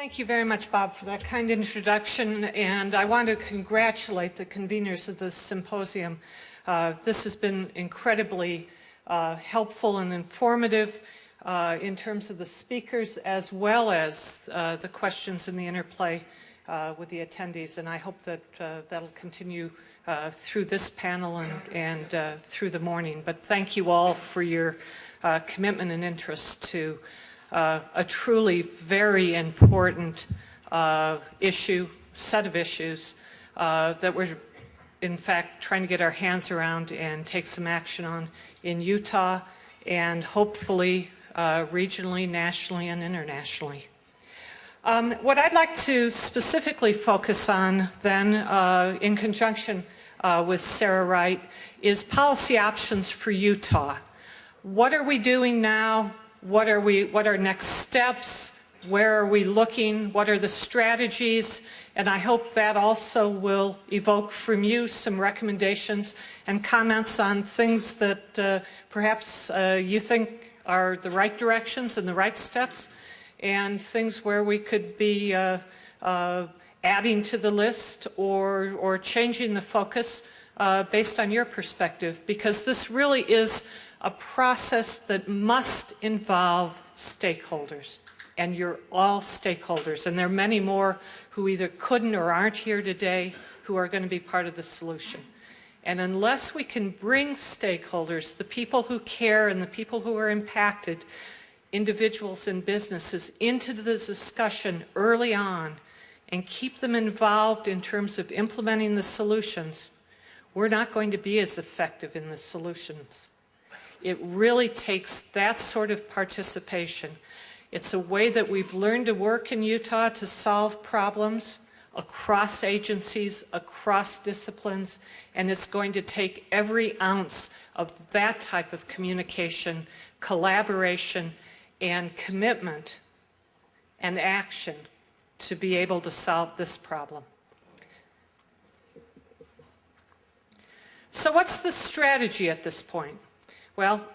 Thank you very much, Bob, for that kind introduction, and I want to congratulate the conveners of this symposium. This has been incredibly helpful and informative in terms of the speakers as well as the questions and the interplay with the attendees, and I hope that that'll continue through this panel and through the morning. But thank you all for your commitment and interest to a truly very important set of issues that we're in fact trying to get our hands around and take some action on in Utah and hopefully regionally, nationally, and internationally. What I'd like to specifically focus on then in conjunction with Sarah Wright is policy options for Utah. What are we doing now? What are next steps? Where are we looking? What are the strategies? And I hope that also will evoke from you some recommendations and comments on things that perhaps you think are the right directions and the right steps, and things where we could be adding to the list or changing the focus based on your perspective, because this really is a process that must involve stakeholders, and you're all stakeholders, and there are many more who either couldn't or aren't here today who are going to be part of the solution. And unless we can bring stakeholders, the people who care and the people who are impacted, individuals and businesses, into the discussion early on and keep them involved in terms of implementing the solutions, we're not going to be as effective in the solutions. It really takes that sort of participation. It's a way that we've learned to work in Utah to solve problems across agencies, across disciplines, and it's going to take every ounce of that type of communication, collaboration, and commitment and action to be able to solve this problem. So what's the strategy at this point? Well,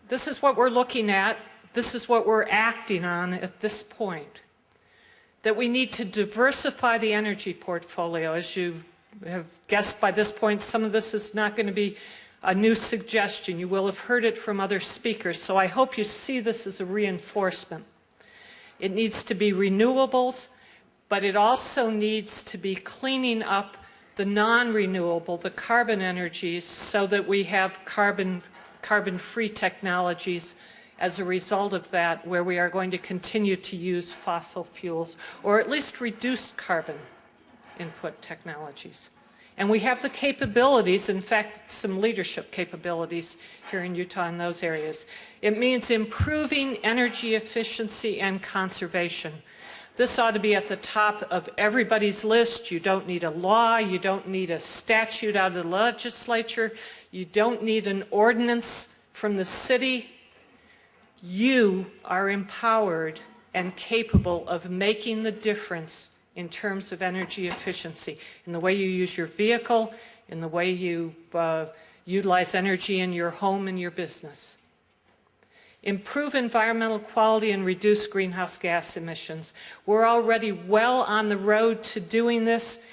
this is what we're looking at. This is what we're acting on at this point. That we need to diversify the energy portfolio. As you have guessed by this point, some of this is not going to be a new suggestion. You will have heard it from other speakers, so I hope you see this as a reinforcement. It needs to be renewables, but it also needs to be cleaning up the non-renewable, the carbon energies, so that we have carbon-free technologies as a result of that, where we are going to continue to use fossil fuels, or at least reduced carbon input technologies. And we have the capabilities, in fact, some leadership capabilities here in Utah in those areas. It means improving energy efficiency and conservation. This ought to be at the top of everybody's list. You don't need a law, you don't need a statute out of the legislature, you don't need an ordinance from the city. You are empowered and capable of making the difference in terms of energy efficiency, in the way you use your vehicle, in the way you utilize energy in your home and your business. Improve environmental quality and reduce greenhouse gas emissions. We're already well on the road to doing this,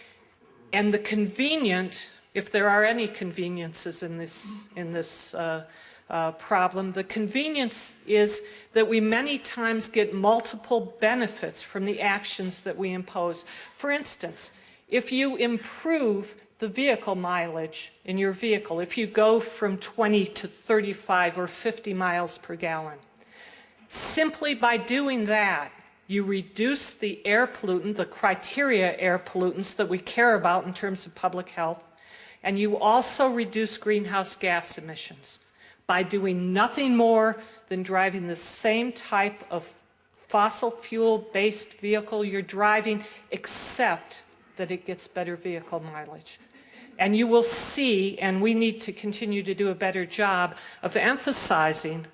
and the convenient, if there are any conveniences in this problem, the convenience is that we many times get multiple benefits from the actions that we impose. For instance, if you improve the vehicle mileage in your vehicle, if you go from 20 to 35 or 50 miles per gallon, simply by doing that, you reduce the air pollutant, the criteria air pollutants that we care about in terms of public health, and you also reduce greenhouse gas emissions by doing nothing more than driving the same type of fossil fuel-based vehicle you're driving, except that it gets better vehicle mileage. And you will see, and we need to continue to do a better job of emphasizing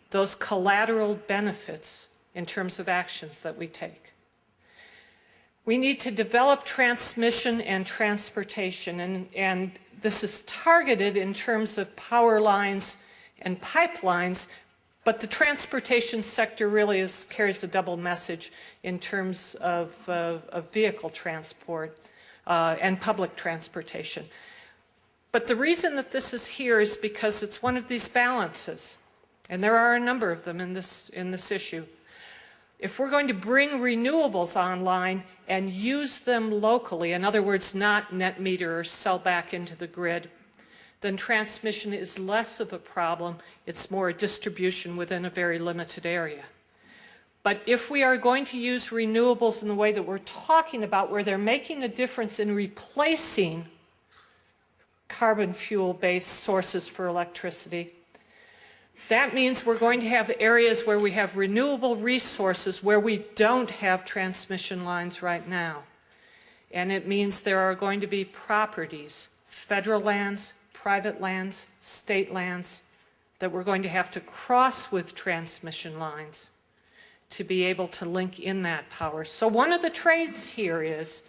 those collateral benefits in terms of actions that we take. We need to develop transmission and transportation, and this is targeted in terms of power lines and pipelines, But the transportation sector really carries a double message in terms of vehicle transport and public transportation. But the reason that this is here is because it's one of these balances, and there are a number of them in this issue. If we're going to bring renewables online and use them locally, in other words, not net meter or sell back into the grid, then transmission is less of a problem. It's more a distribution within a very limited area. But if we are going to use renewables in the way that we're talking about, where they're making a difference in replacing carbon fuel-based sources for electricity, that means we're going to have areas where we have renewable resources where we don't have transmission lines right now. And it means there are going to be properties, federal lands, private lands, state lands, that we're going to have to cross with transmission lines to be able to link in that power. So one of the trades here is,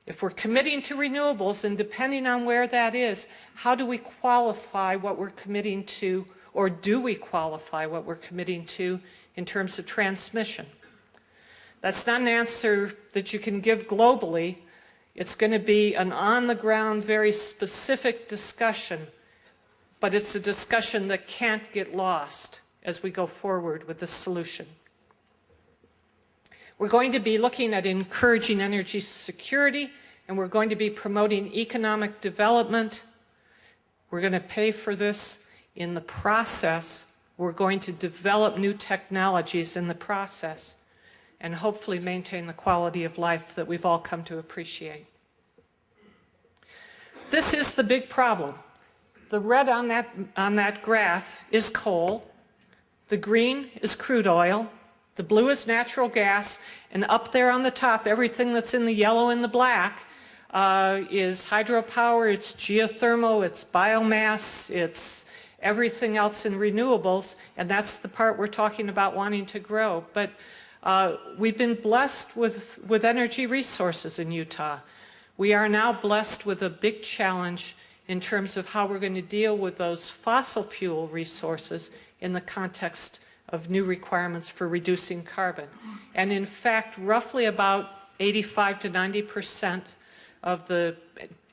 if we're committing to renewables, and depending on where that is, how do we qualify what we're committing to, or do we qualify what we're committing to in terms of transmission? That's not an answer that you can give globally. It's going to be an on-the-ground, very specific discussion, but it's a discussion that can't get lost as we go forward with this solution. We're going to be looking at encouraging energy security, and we're going to be promoting economic development. We're going to pay for this. In the process, we're going to develop new technologies in the process and hopefully maintain the quality of life that we've all come to appreciate. This is the big problem. The red on that graph is coal, the green is crude oil, the blue is natural gas, and up there on the top, everything that's in the yellow and the black is hydropower, it's geothermal, it's biomass, it's everything else in renewables, and that's the part we're talking about wanting to grow. But we've been blessed with energy resources in Utah. We are now blessed with a big challenge in terms of how we're going to deal with those fossil fuel resources in the context of new requirements for reducing carbon. And in fact, roughly about 85 to 90% of the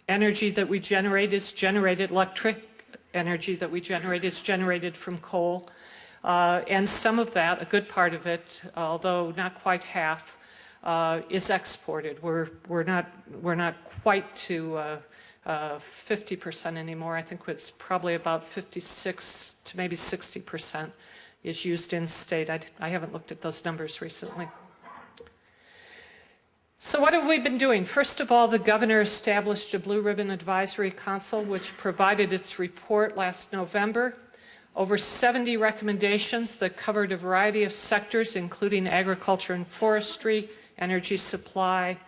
energy that we generate is generated, electric energy that we generate is generated from coal. And some of that, a good part of it, although not quite half, is exported. We're not quite to 50% anymore. I think it's probably about 56 to maybe 60% is used in state. I haven't looked at those numbers recently. So what have we been doing? First of all, the governor established a Blue Ribbon Advisory Council, which provided its report last November. Over 70 recommendations that covered a variety of sectors, including agriculture and forestry, energy supply,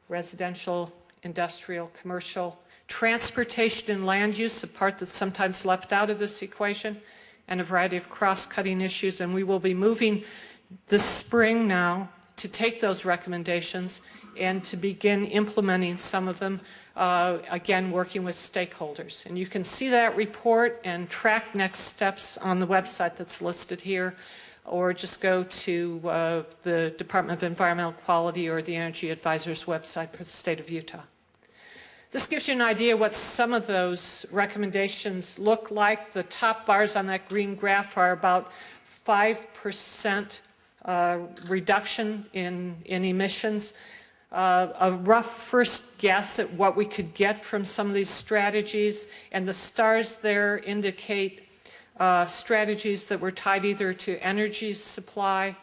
residential, industrial, commercial, transportation and land use, a part that's sometimes left out of this equation, and a variety of cross-cutting issues. And we will be moving this spring now to take those recommendations and to begin implementing some of them, again, working with stakeholders. And you can see that report and track next steps on the website that's listed here, or just go to the Department of Environmental Quality or the Energy Advisor's website for the state of Utah. This gives you an idea what some of those recommendations look like. The top bars on that green graph are about 5% reduction in emissions. A rough first guess at what we could get from some of these strategies, and the stars there indicate strategies that were tied either to energy supply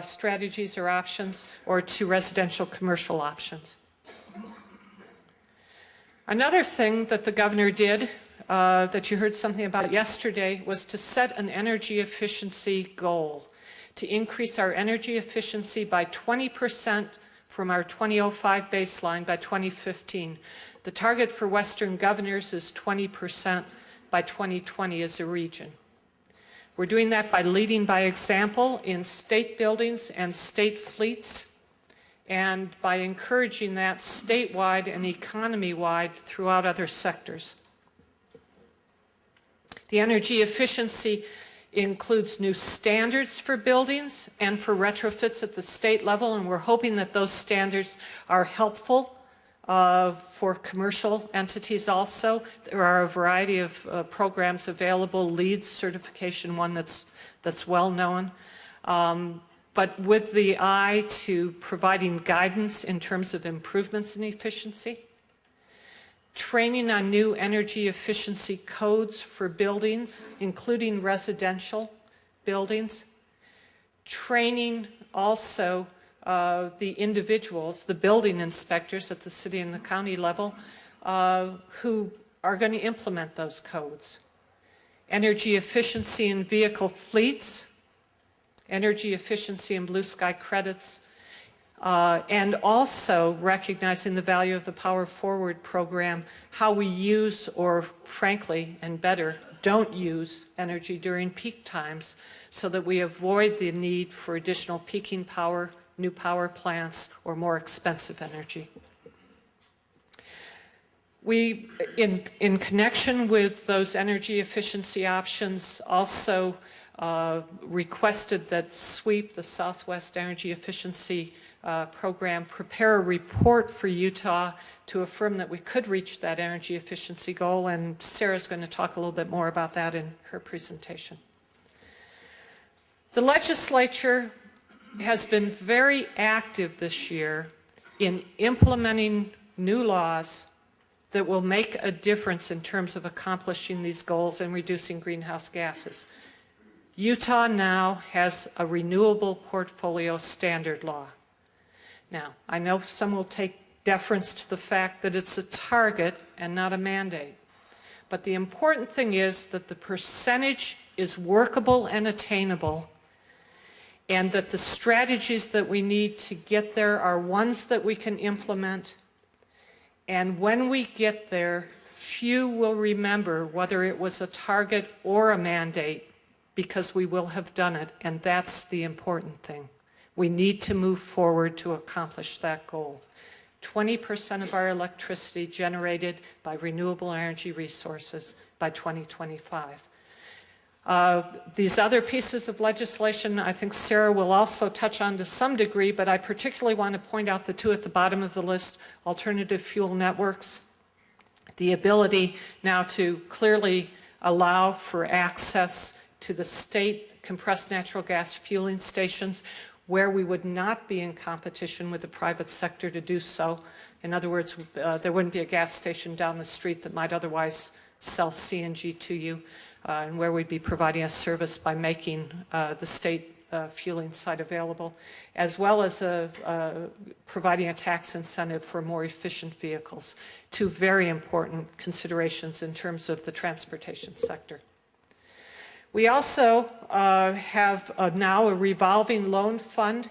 strategies or options, or to residential commercial options. Another thing that the governor did that you heard something about yesterday was to set an energy efficiency goal, to increase our energy efficiency by 20% from our 2005 baseline by 2015. The target for Western governors is 20% by 2020 as a region. We're doing that by leading by example in state buildings and state fleets, and by encouraging that statewide and economy-wide throughout other sectors. The energy efficiency includes new standards for buildings and for retrofits at the state level, and we're hoping that those standards are helpful for commercial entities also. There are a variety of programs available, LEED certification, one that's well known, but with the eye to providing guidance in terms of improvements in efficiency. Training on new energy efficiency codes for buildings, including residential buildings. Training also the individuals, the building inspectors at the city and the county level, who are going to implement those codes. Energy efficiency in vehicle fleets, energy efficiency in blue sky credits, and also recognizing the value of the Power Forward program, how we use, or frankly, and better, don't use energy during peak times so that we avoid the need for additional peaking power, new power plants, or more expensive energy. We, in connection with those energy efficiency options, also requested that SWEEP, the Southwest Energy Efficiency program, prepare a report for Utah to affirm that we could reach that energy efficiency goal, and Sarah's going to talk a little bit more about that in her presentation. The legislature has been very active this year in implementing new laws that will make a difference in terms of accomplishing these goals and reducing greenhouse gases. Utah now has a renewable portfolio standard law. Now, I know some will take deference to the fact that it's a target and not a mandate. But the important thing is that the percentage is workable and attainable, and that the strategies that we need to get there are ones that we can implement. And when we get there, few will remember whether it was a target or a mandate, because we will have done it, and that's the important thing. We need to move forward to accomplish that goal. 20% of our electricity generated by renewable energy resources by 2025. These other pieces of legislation, I think Sarah will also touch on to some degree, but I particularly want to point out the two at the bottom of the list: alternative fuel networks, the ability now to clearly allow for access to the state compressed natural gas fueling stations, where we would not be in competition with the private sector to do so. In other words, there wouldn't be a gas station down the street that might otherwise sell CNG to you, and where we'd be providing a service by making the state fueling site available, as well as providing a tax incentive for more efficient vehicles. Two very important considerations in terms of the transportation sector. We also have now a revolving loan fund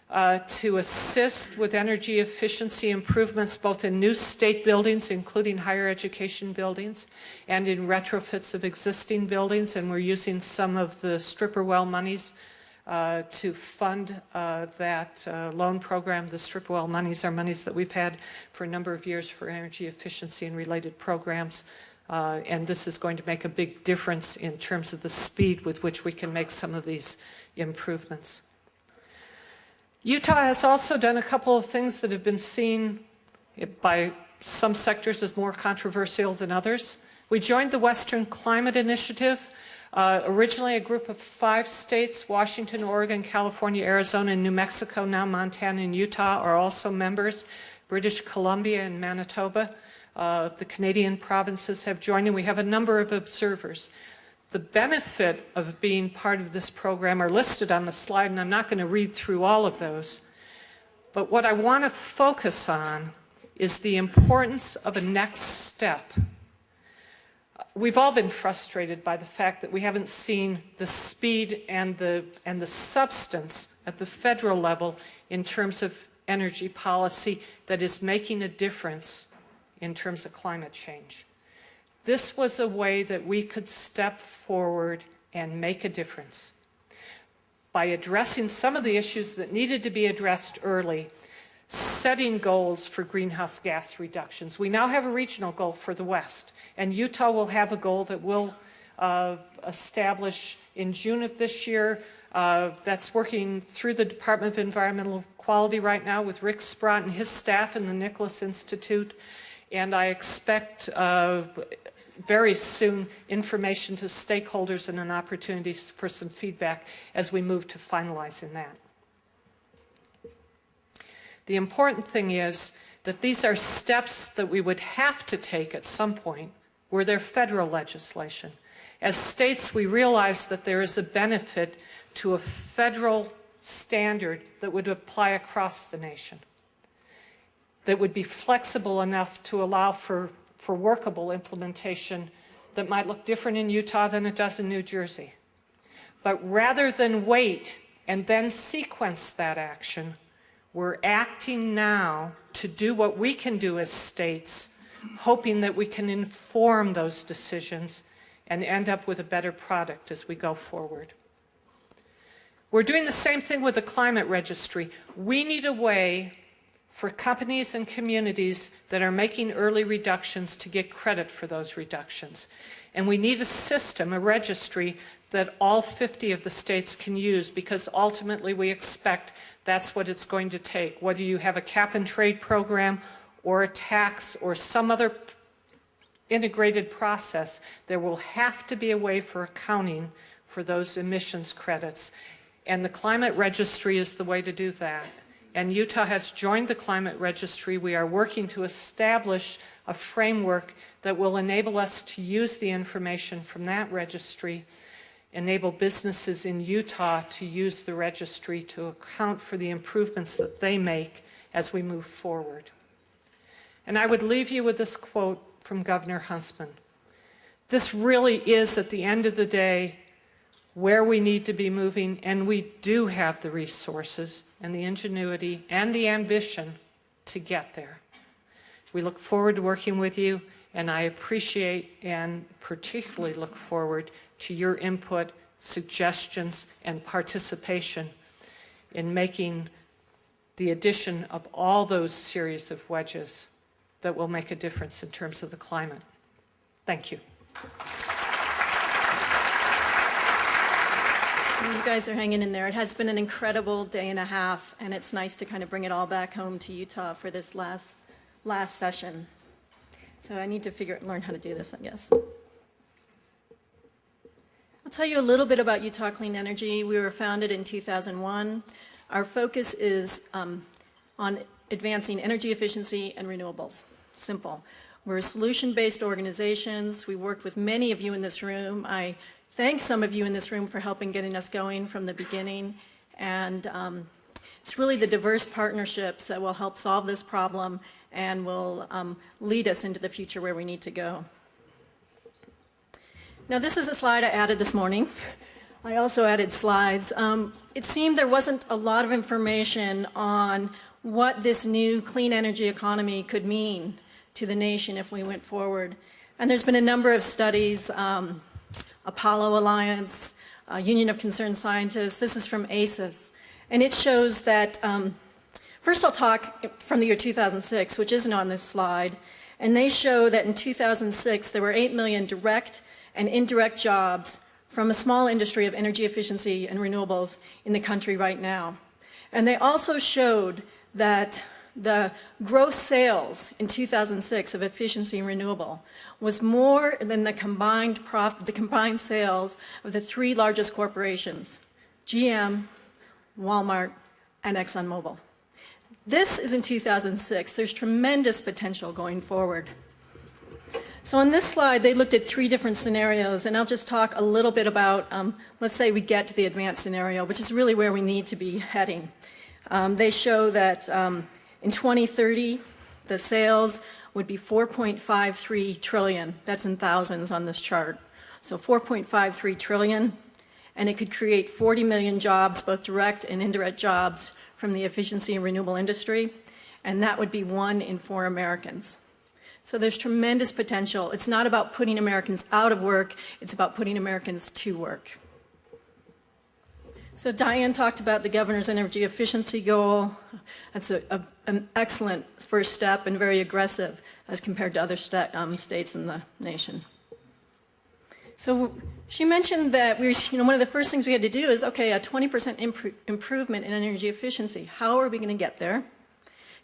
to assist with energy efficiency improvements both in new state buildings, including higher education buildings, and in retrofits of existing buildings. And we're using some of the stripper well monies to fund that loan program. The stripper well monies are monies that we've had for a number of years for energy efficiency and related programs. And this is going to make a big difference in terms of the speed with which we can make some of these improvements. Utah has also done a couple of things that have been seen by some sectors as more controversial than others. We joined the Western Climate Initiative, originally a group of 5 states: Washington, Oregon, California, Arizona, and New Mexico. Now Montana and Utah are also members. British Columbia and Manitoba. The Canadian provinces have joined, and we have a number of observers. The benefit of being part of this program are listed on the slide, and I'm not going to read through all of those. But what I want to focus on is the importance of a next step. We've all been frustrated by the fact that we haven't seen the speed and the substance at the federal level in terms of energy policy that is making a difference in terms of climate change. This was a way that we could step forward and make a difference by addressing some of the issues that needed to be addressed early, setting goals for greenhouse gas reductions. We now have a regional goal for the West, and Utah will have a goal that will establish in June of this year. That's working through the Department of Environmental Quality right now with Rick Sprott and his staff in the Nicholas Institute. And I expect very soon information to stakeholders and an opportunity for some feedback as we move to finalizing that. The important thing is that these are steps that we would have to take at some point were there federal legislation. As states, we realize that there is a benefit to a federal standard that would apply across the nation, that would be flexible enough to allow for workable implementation that might look different in Utah than it does in New Jersey. But rather than wait and then sequence that action, we're acting now to do what we can do as states, hoping that we can inform those decisions and end up with a better product as we go forward. We're doing the same thing with the climate registry. We need a way for companies and communities that are making early reductions to get credit for those reductions. And we need a system, a registry, that all 50 of the states can use, because ultimately we expect that's what it's going to take. Whether you have a cap and trade program or a tax or some other integrated process, there will have to be a way for accounting for those emissions credits. And the climate registry is the way to do that. And Utah has joined the climate registry. We are working to establish a framework that will enable us to use the information from that registry, enable businesses in Utah to use the registry to account for the improvements that they make as we move forward. And I would leave you with this quote from Governor Huntsman. This really is, at the end of the day, where we need to be moving, and we do have the resources and the ingenuity and the ambition to get there. We look forward to working with you, and I appreciate and particularly look forward to your input, suggestions, and participation in making the addition of all those series of wedges that will make a difference in terms of the climate. Thank you. You guys are hanging in there. It has been an incredible day and a half, and it's nice to kind of bring it all back home to Utah for this last session. So I need to learn how to do this, I guess. I'll tell you a little bit about Utah Clean Energy. We were founded in 2001. Our focus is on advancing energy efficiency and renewables. Simple. We're solution-based organizations. We worked with many of you in this room. I thank some of you in this room for helping getting us going from the beginning. And it's really the diverse partnerships that will help solve this problem and will lead us into the future where we need to go. Now, this is a slide I added this morning. I also added slides. It seemed there wasn't a lot of information on what this new clean energy economy could mean to the nation if we went forward. And there's been a number of studies, Apollo Alliance, Union of Concerned Scientists. This is from ACES. And it shows that, first I'll talk from the year 2006, which isn't on this slide. And they show that in 2006, there were 8 million direct and indirect jobs from a small industry of energy efficiency and renewables in the country right now. And they also showed that the gross sales in 2006 of efficiency and renewable was more than the combined sales of the 3 largest corporations, GM, Walmart, and ExxonMobil. This is in 2006. There's tremendous potential going forward. So on this slide, they looked at 3 different scenarios, and I'll just talk a little bit about, let's say we get to the advanced scenario, which is really where we need to be heading. They show that in 2030, the sales would be 4.53 trillion. That's in thousands on this chart. So 4.53 trillion, and it could create 40 million jobs, both direct and indirect jobs, from the efficiency and renewable industry, and that would be 1 in 4 Americans. So there's tremendous potential. It's not about putting Americans out of work, it's about putting Americans to work. So Dianne talked about the governor's energy efficiency goal. That's an excellent first step and very aggressive as compared to other states in the nation. So she mentioned that one of the first things we had to do is, okay, a 20% improvement in energy efficiency. How are we going to get there?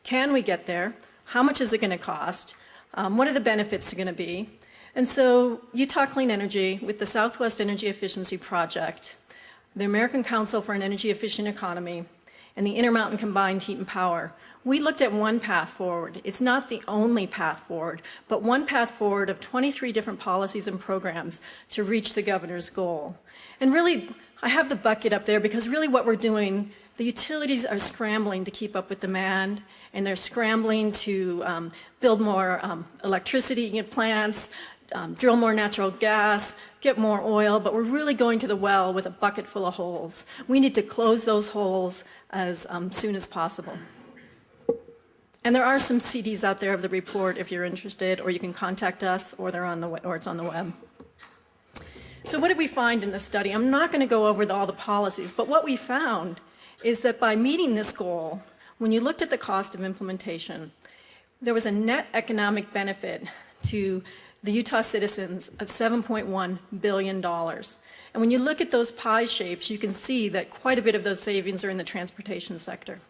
Can we get there? How much is it going to cost? What are the benefits going to be? And so Utah Clean Energy, with the Southwest Energy Efficiency Project, the American Council for an Energy Efficient Economy, and the Intermountain Combined Heat and Power, we looked at one path forward. It's not the only path forward, but one path forward of 23 different policies and programs to reach the governor's goal. And really, I have the bucket up there because really what we're doing, the utilities are scrambling to keep up with demand, and they're scrambling to build more electricity plants, drill more natural gas, get more oil, but we're really going to the well with a bucket full of holes. We need to close those holes as soon as possible. And there are some CDs out there of the report if you're interested, or you can contact us, or it's on the web. So what did we find in this study? I'm not going to go over all the policies, but what we found is that by meeting this goal, when you looked at the cost of implementation, there was a net economic benefit to the Utah citizens of $7.1 billion. And when you look at those pie shapes, you can see that quite a bit of those savings are in the transportation sector.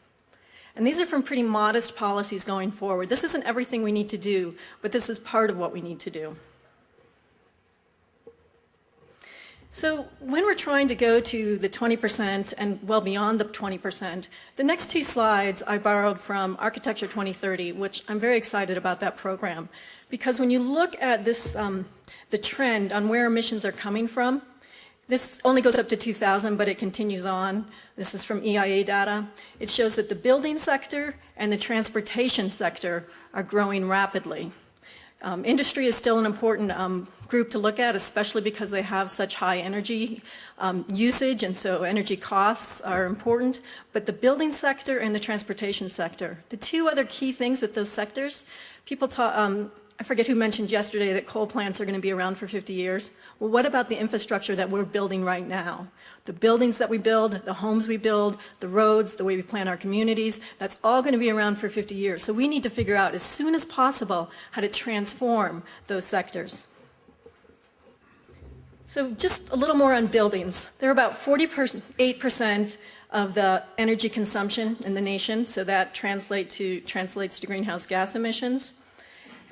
And these are from pretty modest policies going forward. This isn't everything we need to do, but this is part of what we need to do. So when we're trying to go to the 20% and well beyond the 20%, the next two slides I borrowed from Architecture 2030, which I'm very excited about that program. Because when you look at this, the trend on where emissions are coming from, this only goes up to 2000, but it continues on. This is from EIA data. It shows that the building sector and the transportation sector are growing rapidly. Industry is still an important group to look at, especially because they have such high energy usage, and so energy costs are important. But the building sector and the transportation sector, the two other key things with those sectors, people talk, I forget who mentioned yesterday that coal plants are going to be around for 50 years. Well, what about the infrastructure that we're building right now? The buildings that we build, the homes we build, the roads, the way we plan our communities, that's all going to be around for 50 years. So we need to figure out as soon as possible how to transform those sectors. So just a little more on buildings. They're about 48% of the energy consumption in the nation, so that translates to greenhouse gas emissions.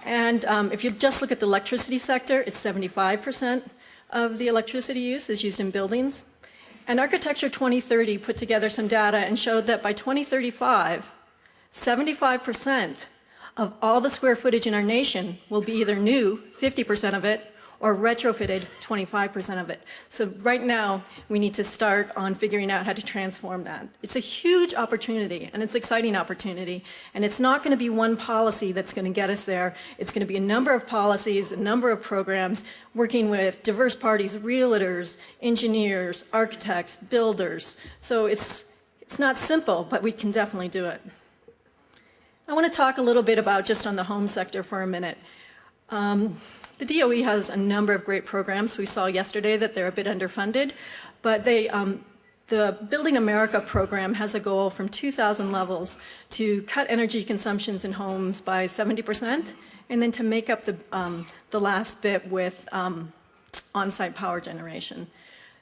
And if you just look at the electricity sector, it's 75% of the electricity use is used in buildings. And Architecture 2030 put together some data and showed that by 2035, 75% of all the square footage in our nation will be either new, 50% of it, or retrofitted, 25% of it. So right now, we need to start on figuring out how to transform that. It's a huge opportunity, and it's an exciting opportunity, and it's not going to be one policy that's going to get us there. It's going to be a number of policies, a number of programs, working with diverse parties, realtors, engineers, architects, builders. So it's not simple, but we can definitely do it. I want to talk a little bit about just on the home sector for a minute. The DOE has a number of great programs. We saw yesterday that they're a bit underfunded, but the Building America program has a goal from 2,000 levels to cut energy consumptions in homes by 70%, and then to make up the last bit with on-site power generation.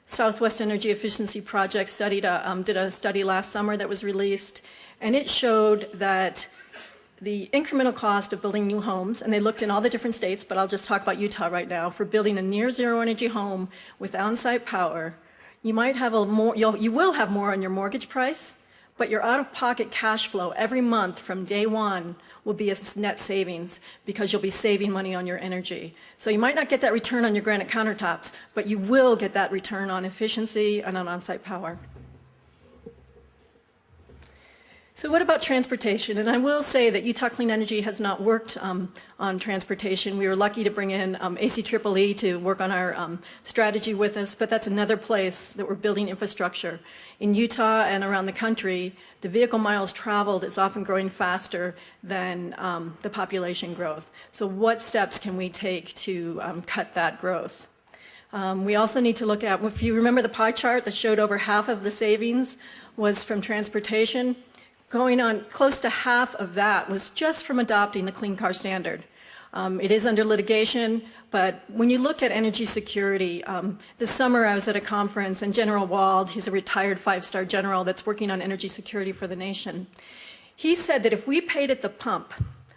Southwest Energy Efficiency Project did a study last summer that was released, and it showed that the incremental cost of building new homes, and they looked in all the different states, but I'll just talk about Utah right now, for building a near zero energy home with on-site power, you will have more on your mortgage price, but your out-of-pocket cash flow every month from day one will be a net savings because you'll be saving money on your energy. So you might not get that return on your granite countertops, but you will get that return on efficiency and on on-site power. So what about transportation? And I will say that Utah Clean Energy has not worked on transportation. We were lucky to bring in ACEEE to work on our strategy with us, but that's another place that we're building infrastructure. In Utah and around the country, the vehicle miles traveled is often growing faster than the population growth. So what steps can we take to cut that growth? We also need to look at, if you remember the pie chart that showed over half of the savings was from transportation, going on close to half of that was just from adopting the Clean Car Standard. It is under litigation, but when you look at energy security, this summer I was at a conference and General Wald, he's a retired 5-star general that's working on energy security for the nation. He said that if we paid at the pump,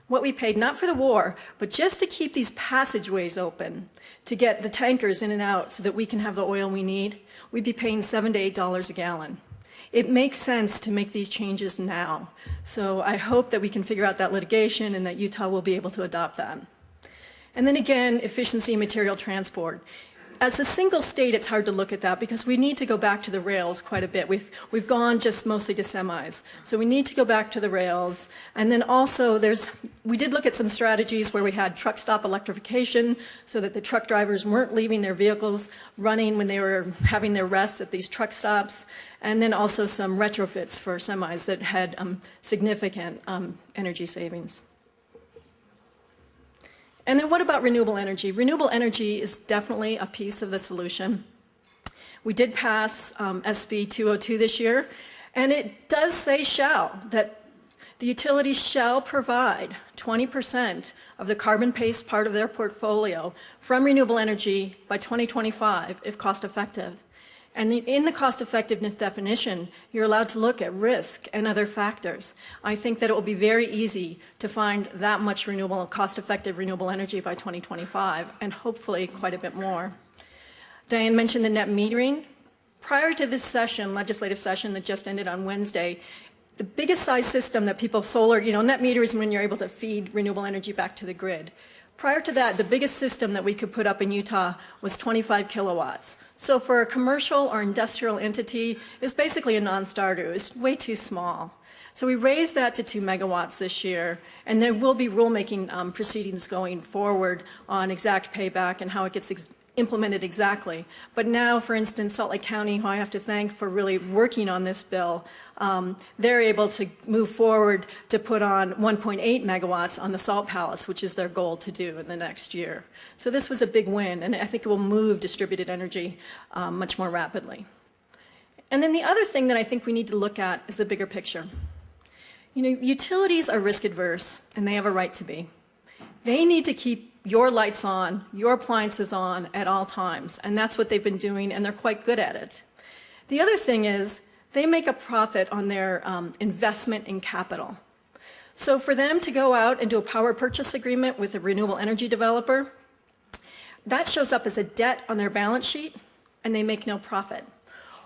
what we paid not for the war, but just to keep these passageways open, to get the tankers in and out so that we can have the oil we need, we'd be paying $7 to $8 a gallon. It makes sense to make these changes now. So I hope that we can figure out that litigation and that Utah will be able to adopt that. And then again, efficiency in material transport. As a single state, it's hard to look at that because we need to go back to the rails quite a bit. We've gone just mostly to semis. So we need to go back to the rails. And then also we did look at some strategies where we had truck stop electrification so that the truck drivers weren't leaving their vehicles running when they were having their rest at these truck stops. And then also some retrofits for semis that had significant energy savings. And then what about renewable energy? Renewable energy is definitely a piece of the solution. We did pass SB 202 this year, and it does say that the utilities shall provide 20% of the carbon-based part of their portfolio from renewable energy by 2025 if cost effective. And in the cost effectiveness definition, you're allowed to look at risk and other factors. I think that it will be very easy to find that much renewable, cost-effective renewable energy by 2025, and hopefully quite a bit more. Dianne mentioned the net metering. Prior to this session, legislative session that just ended on Wednesday, the biggest size system that solar, net meter is when you're able to feed renewable energy back to the grid. Prior to that, the biggest system that we could put up in Utah was 25 kilowatts. So for a commercial or industrial entity, it's basically a non-starter. It's way too small. So we raised that to 2 megawatts this year, and there will be rulemaking proceedings going forward on exact payback and how it gets implemented exactly. But now, for instance, Salt Lake County, who I have to thank for really working on this bill, they're able to move forward to put on 1.8 megawatts on the Salt Palace, which is their goal to do in the next year. So this was a big win, and I think it will move distributed energy much more rapidly. And then the other thing that I think we need to look at is the bigger picture. Utilities are risk adverse, and they have a right to be. They need to keep your lights on, your appliances on at all times, and that's what they've been doing, and they're quite good at it. The other thing is they make a profit on their investment in capital. So for them to go out and do a power purchase agreement with a renewable energy developer, that shows up as a debt on their balance sheet, and they make no profit.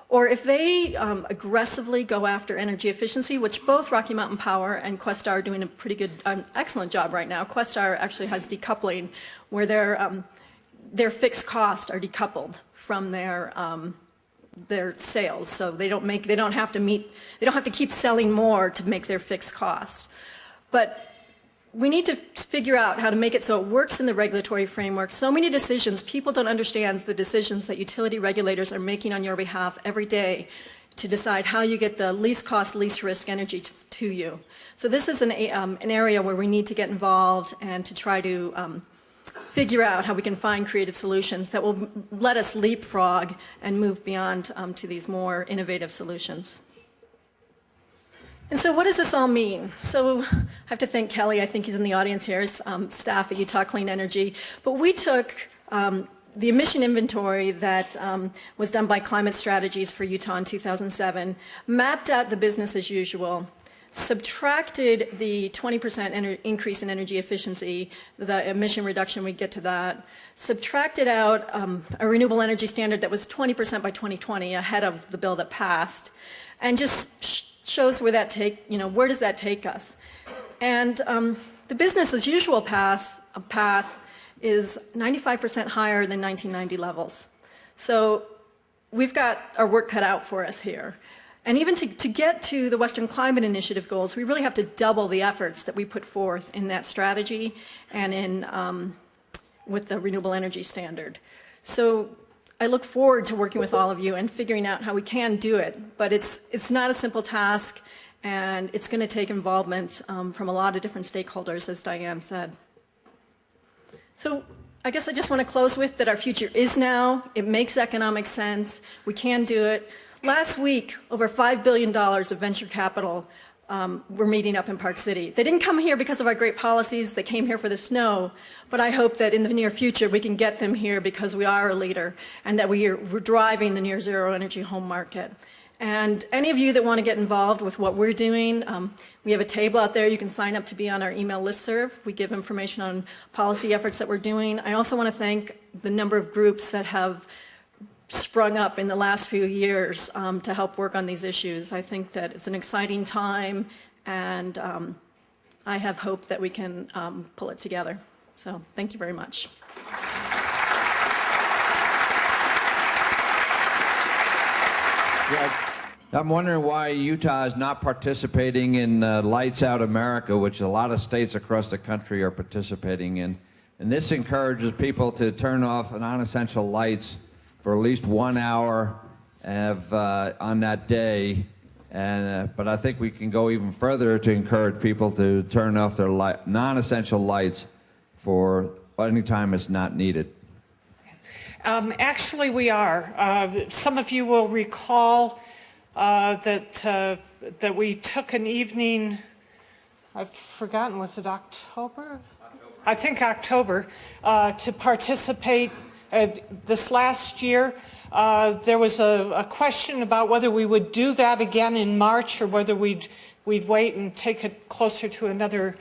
Or if they aggressively go after energy efficiency, which both Rocky Mountain Power and Questar are doing a pretty good, excellent job right now. Questar actually has decoupling where their fixed costs are decoupled from their sales, so they don't have to keep selling more to make their fixed costs. But we need to figure out how to make it so it works in the regulatory framework. So many decisions, people don't understand the decisions that utility regulators are making on your behalf every day to decide how you get the least cost, least risk energy to you. So this is an area where we need to get involved and to try to figure out how we can find creative solutions that will let us leapfrog and move beyond to these more innovative solutions. And so what does this all mean? So I have to thank Kelly, I think he's in the audience here, his staff at Utah Clean Energy. But we took the emission inventory that was done by Climate Strategies for Utah in 2007, mapped out the business as usual, subtracted the 20% increase in energy efficiency, the emission reduction, we get to that, subtracted out a renewable energy standard that was 20% by 2020 ahead of the bill that passed, and just shows where where does that take us? And the business as usual path is 95% higher than 1990 levels. So we've got our work cut out for us here. And even to get to the Western Climate Initiative goals, we really have to double the efforts that we put forth in that strategy and in with the renewable energy standard. So I look forward to working with all of you and figuring out how we can do it, but it's not a simple task, and it's going to take involvement from a lot of different stakeholders, as Dianne said. So I guess I just want to close with that our future is now. It makes economic sense. We can do it. Last week, over $5 billion of venture capital we're meeting up in Park City. They didn't come here because of our great policies, they came here for the snow, but I hope that in the near future we can get them here because we are a leader and that we're driving the near zero energy home market. And any of you that want to get involved with what we're doing, we have a table out there. You can sign up to be on our email listserv. We give information on policy efforts that we're doing. I also want to thank the number of groups that have sprung up in the last few years to help work on these issues. I think that it's an exciting time, and I have hope that we can pull it together. So thank you very much. Yeah, I'm wondering why Utah is not participating in Lights Out America, which a lot of states across the country are participating in. And this encourages people to turn off non-essential lights for at least 1 hour on that day. But I think we can go even further to encourage people to turn off their non-essential lights for any time it's not needed. Actually, we are. Some of you will recall that we took an evening, I've forgotten, was it October? I think October, to participate. This last year, there was a question about whether we would do that again in March or whether we'd wait and take it closer to another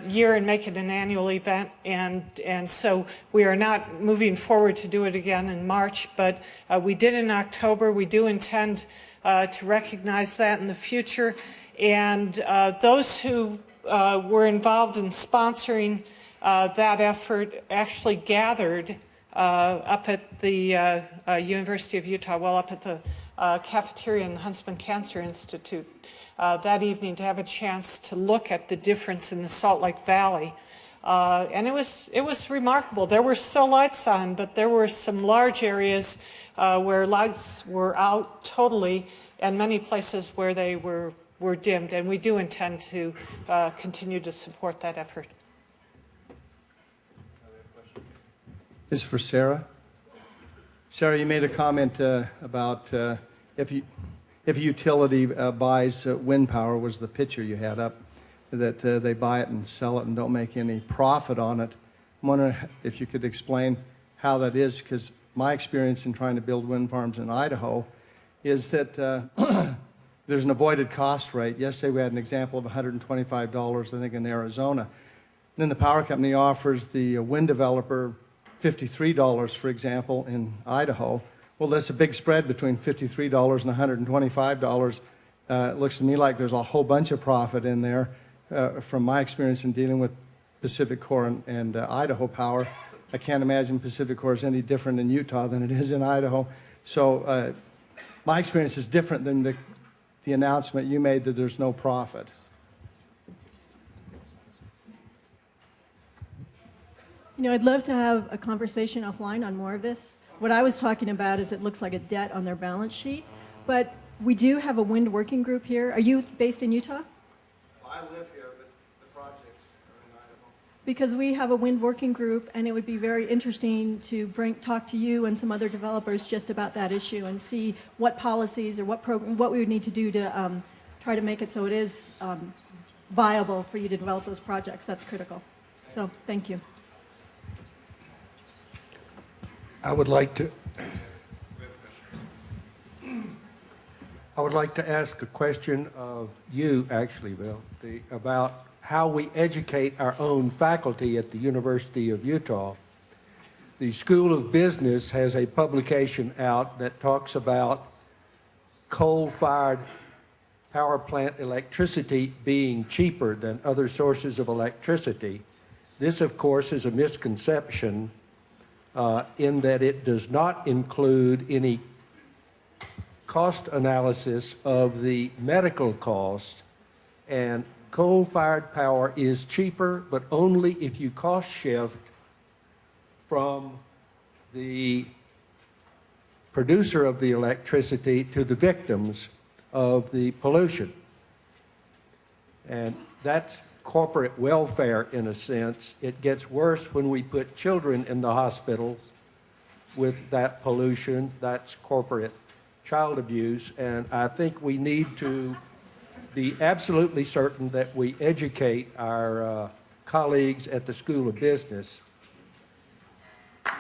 year and make it an annual event. And so we are not moving forward to do it again in March, but we did in October. We do intend to recognize that in the future. And those who were involved in sponsoring that effort actually gathered up at the University of Utah, well, up at the cafeteria in the Huntsman Cancer Institute that evening to have a chance to look at the difference in the Salt Lake Valley. And it was remarkable. There were still lights on, but there were some large areas where lights were out totally, and many places where they were dimmed. And we do intend to continue to support that effort. This is for Sarah. Sarah, you made a comment about if a utility buys wind power, was the picture you had up, that they buy it and sell it and don't make any profit on it. I'm wondering if you could explain how that is, because my experience in trying to build wind farms in Idaho is that there's an avoided cost rate. Yesterday we had an example of $125, I think, in Arizona. And then the power company offers the wind developer $53, for example, in Idaho. Well, that's a big spread between $53 and $125. It looks to me like there's a whole bunch of profit in there. From my experience in dealing with Pacific Core and Idaho Power, I can't imagine Pacific Core is any different in Utah than it is in Idaho. So my experience is different than the announcement you made that there's no profit. You know, I'd love to have a conversation offline on more of this. What I was talking about is it looks like a debt on their balance sheet, but we do have a wind working group here. Are you based in Utah? I live here, but the projects are in Idaho. Because we have a wind working group, and it would be very interesting to talk to you and some other developers just about that issue and see what policies or what we would need to do to try to make it so it is viable for you to develop those projects. That's critical. So thank you. I would like to ask a question of you, actually, Bill, about how we educate our own faculty at the University of Utah. The School of Business has a publication out that talks about coal-fired power plant electricity being cheaper than other sources of electricity. This, of course, is a misconception in that it does not include any cost analysis of the medical cost, and coal-fired power is cheaper, but only if you cost shift from the producer of the electricity to the victims of the pollution. And that's corporate welfare in a sense. It gets worse when we put children in the hospitals with that pollution. That's corporate child abuse, and I think we need to be absolutely certain that we educate our colleagues at the School of Business. And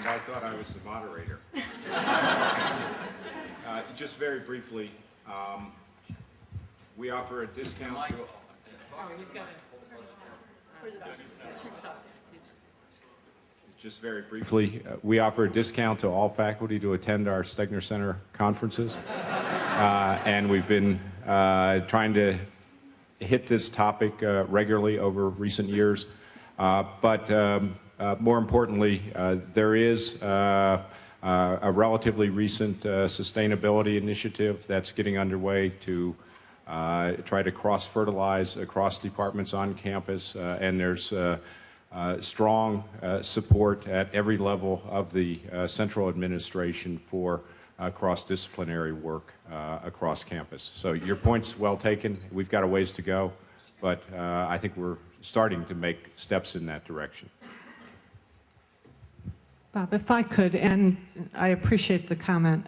I thought I was the moderator. Just very briefly, we offer a discount to... Just very briefly, we offer a discount to all faculty to attend our Stegner Center conferences. And we've been trying to hit this topic regularly over recent years. But more importantly, there is a relatively recent sustainability initiative that's getting underway to try to cross-fertilize across departments on campus, and there's strong support at every level of the central administration for cross-disciplinary work across campus. So your point's well taken. We've got a ways to go, but I think we're starting to make steps in that direction. Bob, if I could, and I appreciate the comment.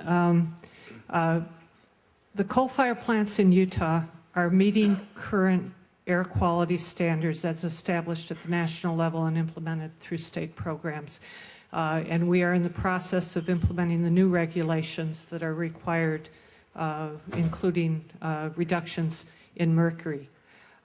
The coal-fired plants in Utah are meeting current air quality standards as established at the national level and implemented through state programs. And we are in the process of implementing the new regulations that are required, including reductions in mercury.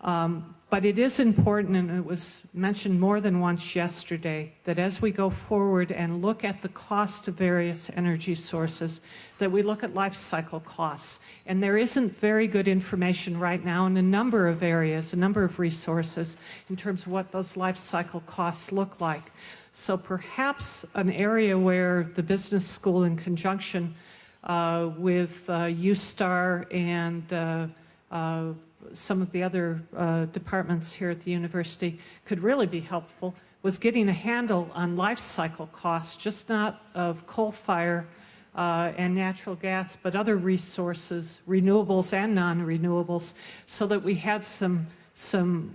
But it is important, and it was mentioned more than once yesterday, that as we go forward and look at the cost of various energy sources, that we look at life cycle costs. And there isn't very good information right now in a number of areas, a number of resources, in terms of what those life cycle costs look like. So perhaps an area where the business school, in conjunction with USTAR and some of the other departments here at the university, could really be helpful, was getting a handle on life cycle costs, just not of coal fire and natural gas, but other resources, renewables and non-renewables, so that we had some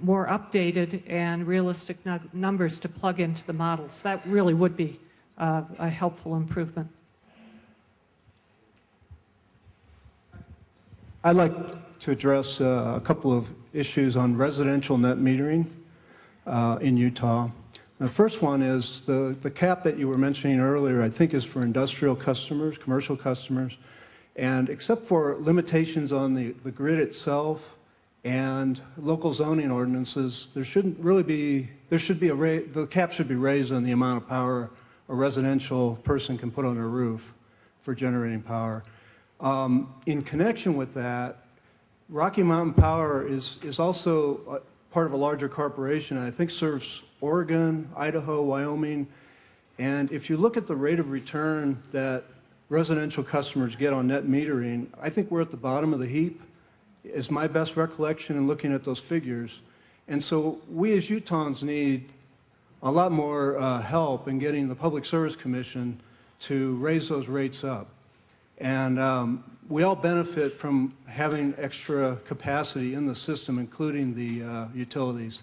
more updated and realistic numbers to plug into the models. That really would be a helpful improvement. I'd like to address a couple of issues on residential net metering in Utah. The first one is the cap that you were mentioning earlier, I think, is for industrial customers, commercial customers. And except for limitations on the grid itself and local zoning ordinances, there shouldn't really be, the cap should be raised on the amount of power a residential person can put on their roof for generating power. In connection with that, Rocky Mountain Power is also part of a larger corporation, and I think serves Oregon, Idaho, Wyoming. And if you look at the rate of return that residential customers get on net metering, I think we're at the bottom of the heap, is my best recollection in looking at those figures. And so we as Utahns need a lot more help in getting the Public Service Commission to raise those rates up. And we all benefit from having extra capacity in the system, including the utilities.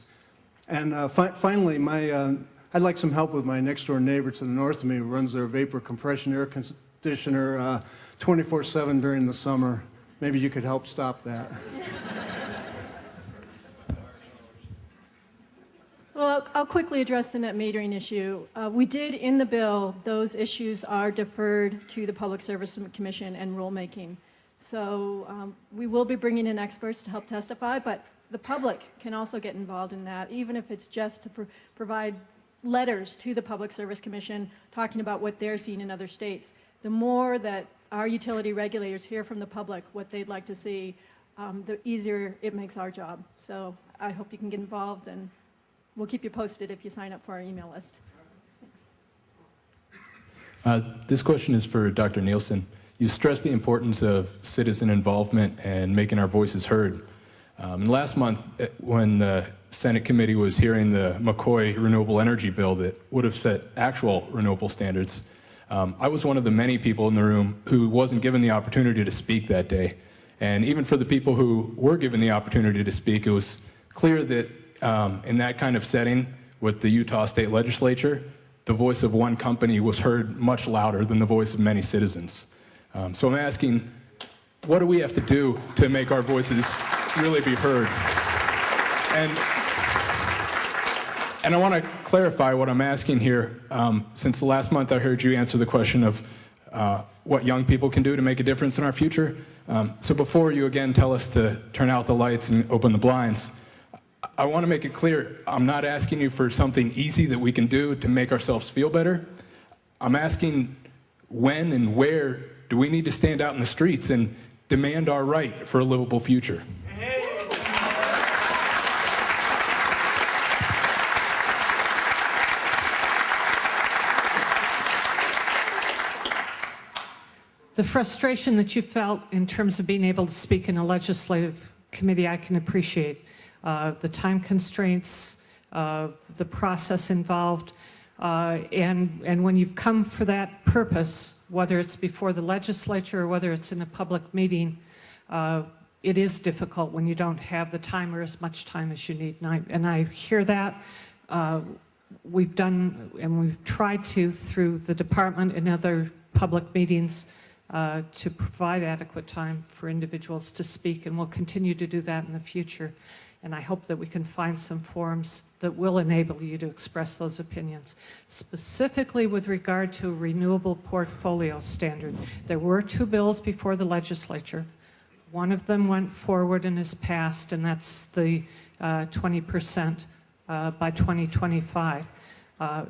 And finally, I'd like some help with my next-door neighbor to the north of me who runs their vapor compression air conditioner 24/7 during the summer. Maybe you could help stop that. Well, I'll quickly address the net metering issue. We did, in the bill, those issues are deferred to the Public Service Commission and rulemaking. So we will be bringing in experts to help testify, but the public can also get involved in that, even if it's just to provide letters to the Public Service Commission talking about what they're seeing in other states. The more that our utility regulators hear from the public what they'd like to see, the easier it makes our job. So I hope you can get involved, and we'll keep you posted if you sign up for our email list. Thanks. This question is for Dr. Nielson. You stressed the importance of citizen involvement and making our voices heard. Last month, when the Senate committee was hearing the McCoy renewable energy bill that would have set actual renewable standards, I was one of the many people in the room who wasn't given the opportunity to speak that day. And even for the people who were given the opportunity to speak, it was clear that in that kind of setting with the Utah State Legislature, the voice of one company was heard much louder than the voice of many citizens. So I'm asking, what do we have to do to make our voices really be heard? And I want to clarify what I'm asking here. Since the last month I heard you answer the question of what young people can do to make a difference in our future. So before you again tell us to turn out the lights and open the blinds, I want to make it clear, I'm not asking you for something easy that we can do to make ourselves feel better. I'm asking when and where do we need to stand out in the streets and demand our right for a livable future? The frustration that you felt in terms of being able to speak in a legislative committee, I can appreciate. The time constraints, the process involved, and when you've come for that purpose, whether it's before the legislature or whether it's in a public meeting, it is difficult when you don't have the time or as much time as you need. And I hear that. We've done, and we've tried to, through the department and other public meetings, to provide adequate time for individuals to speak, and we'll continue to do that in the future. And I hope that we can find some forums that will enable you to express those opinions. Specifically with regard to a renewable portfolio standard, there were 2 bills before the legislature. One of them went forward and is passed, and that's the 20% by 2025.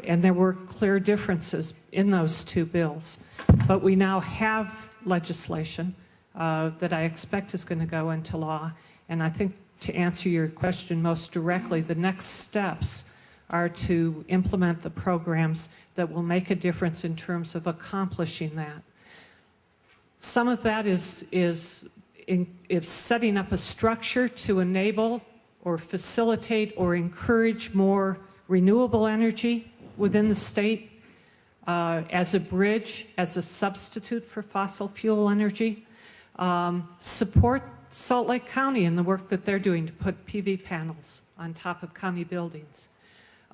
And there were clear differences in those 2 bills. But we now have legislation that I expect is going to go into law. And I think, to answer your question most directly, the next steps are to implement the programs that will make a difference in terms of accomplishing that. Some of that is setting up a structure to enable or facilitate or encourage more renewable energy within the state as a bridge, as a substitute for fossil fuel energy. Support Salt Lake County and the work that they're doing to put PV panels on top of county buildings.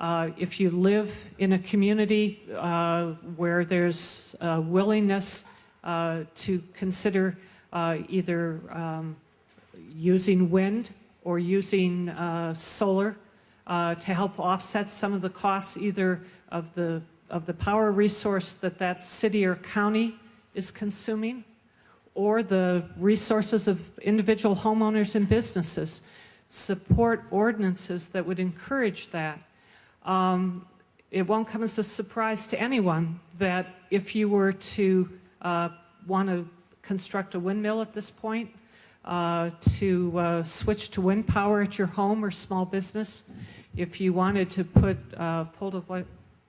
If you live in a community where there's a willingness to consider either using wind or using solar to help offset some of the costs either of the power resource that city or county is consuming, or the resources of individual homeowners and businesses, support ordinances that would encourage that. It won't come as a surprise to anyone that if you were to want to construct a windmill at this point, to switch to wind power at your home or small business, if you wanted to put photovoltaic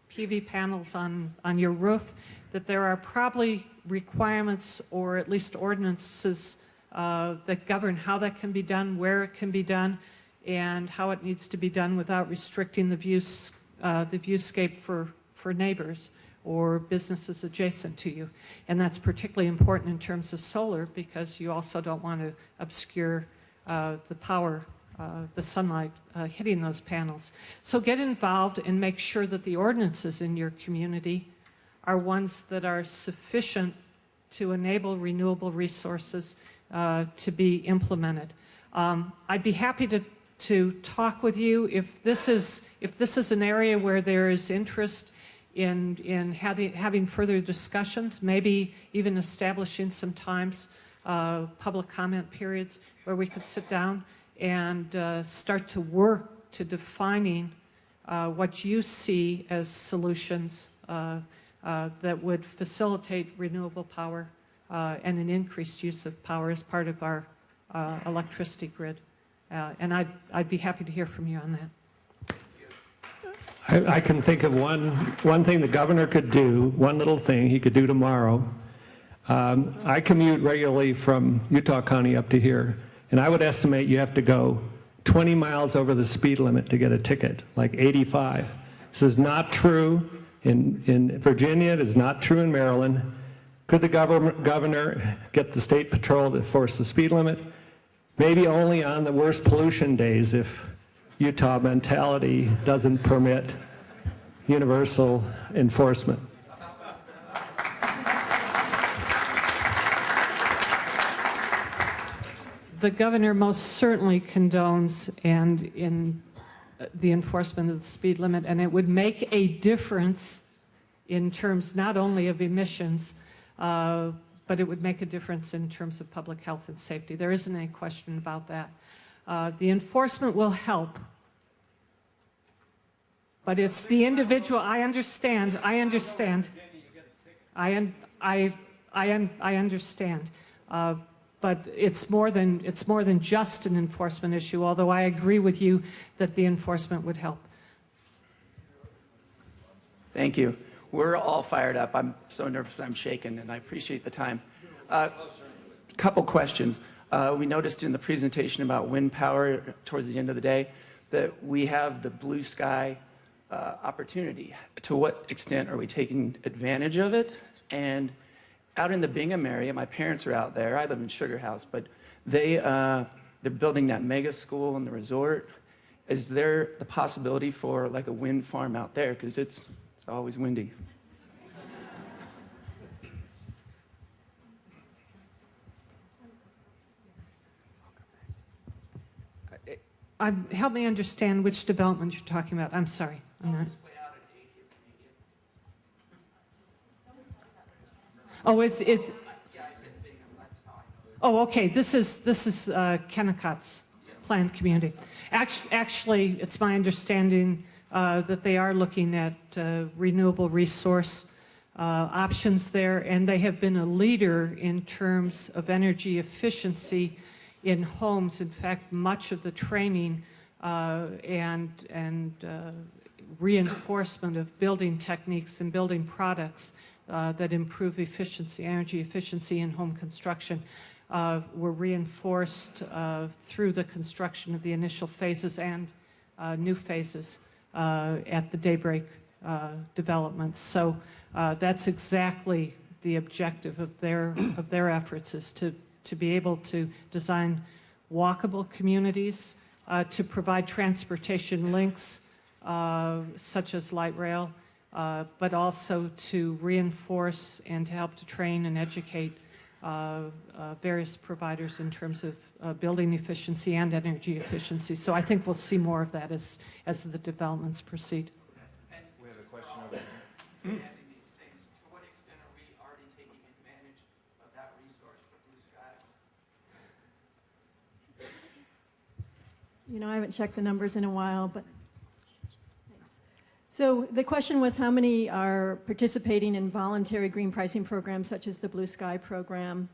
PV panels on your roof, that there are probably requirements or at least ordinances that govern how that can be done, where it can be done, and how it needs to be done without restricting the viewscape for neighbors or businesses adjacent to you. And that's particularly important in terms of solar, because you also don't want to obscure the power, the sunlight hitting those panels. So get involved and make sure that the ordinances in your community are ones that are sufficient to enable renewable resources to be implemented. I'd be happy to talk with you if this is an area where there is interest in having further discussions, maybe even establishing some times, public comment periods, where we could sit down and start to work to defining what you see as solutions that would facilitate renewable power and an increased use of power as part of our electricity grid. And I'd be happy to hear from you on that. I can think of one thing the governor could do, one little thing he could do tomorrow. I commute regularly from Utah County up to here, and I would estimate you have to go 20 miles over the speed limit to get a ticket, like 85. This is not true in Virginia. It is not true in Maryland. Could the governor get the state patrol to enforce the speed limit? Maybe only on the worst pollution days if Utah mentality doesn't permit universal enforcement. The governor most certainly condones the enforcement of the speed limit, and it would make a difference in terms not only of emissions, but it would make a difference in terms of public health and safety. There isn't any question about that. The enforcement will help, but it's the individual. I understand. I understand. But it's more than just an enforcement issue, although I agree with you that the enforcement would help. Thank you. We're all fired up. I'm so nervous I'm shaking, and I appreciate the time. Couple questions. We noticed in the presentation about wind power towards the end of the day that we have the blue sky opportunity. To what extent are we taking advantage of it? And out in the Bingham area, my parents are out there. I live in Sugar House, but they're building that mega school and the resort. Is there the possibility for like a wind farm out there? Because it's always windy. Help me understand which development you're talking about. I'm sorry. I'm not. Oh, it's. Oh, okay. This is Kennecott's planned community. Actually, it's my understanding that they are looking at renewable resource options there, and they have been a leader in terms of energy efficiency in homes. In fact, much of the training and reinforcement of building techniques and building products that improve efficiency, energy efficiency in home construction, were reinforced through the construction of the initial phases and new phases at the Daybreak developments. So that's exactly the objective of their efforts, is to be able to design walkable communities, to provide transportation links such as light rail, but also to reinforce and to help to train and educate various providers in terms of building efficiency and energy efficiency. So I think we'll see more of that as the developments proceed. We have a question over here. These things, to what extent are we already taking advantage of that resource for blue sky? You know, I haven't checked the numbers in a while, but thanks. So the question was, how many are participating in voluntary green pricing programs such as the Blue Sky program?